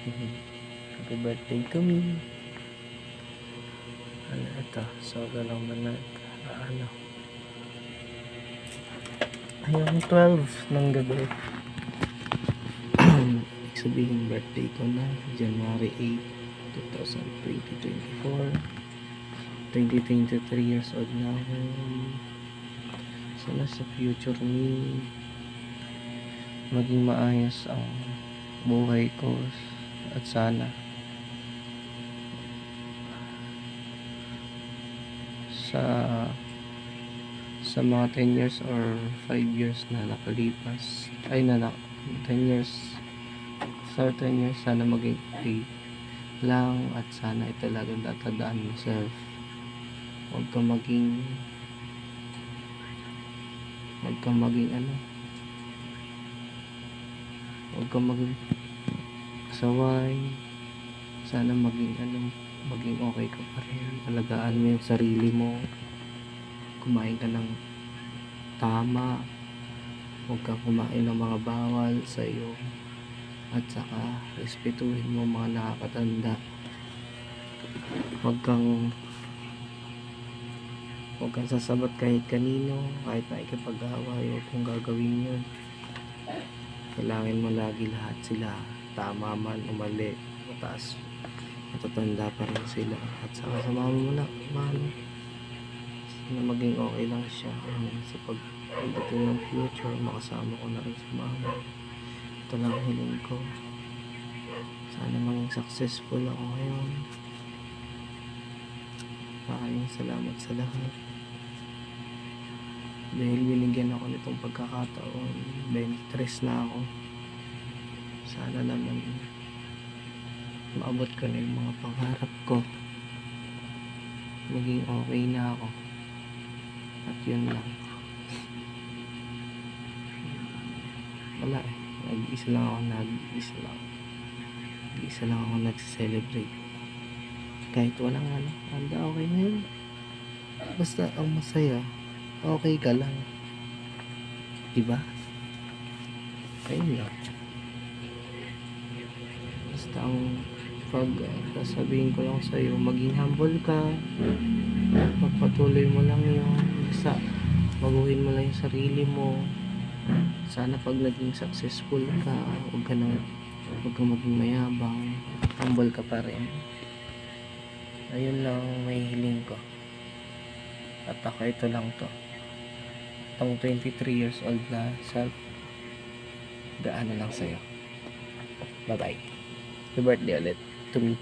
Happy birthday to me. Ano ito? Soga lang ba ano? Ayun, 12 ng gabi. Ibig sabihin birthday ko na January 8, 2024. 23 years old na ako. Sana sa future me maging maayos ang buhay ko, at sana sa mga 10 years or 5 years na nakalipas, 10 years, sa 10 years sana maging okay lang, at sana ito talagang tatandaan mo self. Huwag kang maging ano, huwag kang maging asaway. Sana maging okay ka pa rin. Alagaan mo yung sarili mo, kumain ka ng tama, huwag kang kumain ng mga bawal sa iyo, at saka respetuhin mo mga nakakatanda. Huwag kang sasabat kahit kanino, kahit nakikipag-away. Huwag kong gagawin yun. Kailangan mo lagi lahat sila, tama man o mali, mataas, matatanda pa rin sila. At saka samahan mo na na maging okay lang siya. Sa pagdating ng future, makasama ko na rin si mama. Ito lang hiling ko. Sana maging successful ako ngayon. Maraming salamat sa lahat, dahil binigyan ako nitong pagkakataon. 23 na ako. Sana naman maabot ko na yung mga pangarap ko, maging okay na ako, at yun lang. Wala nag-isa lang ako nag-celebrate. Kahit walang handa, okay na yun. Basta ang masaya, okay ka lang, diba? Ayun lang. Basta ang sasabihin ko lang sa'yo, maging humble ka, pagpatuloy mo lang yun. Basta baguhin mo lang yung sarili mo. Sana pag naging successful ka, huwag kang maging mayabang, humble ka pa rin. Ayun lang may hiling ko. At ako, ito lang to, itong 23 years old na self, gaano lang sa'yo. Bye bye. Happy birthday ulit to me.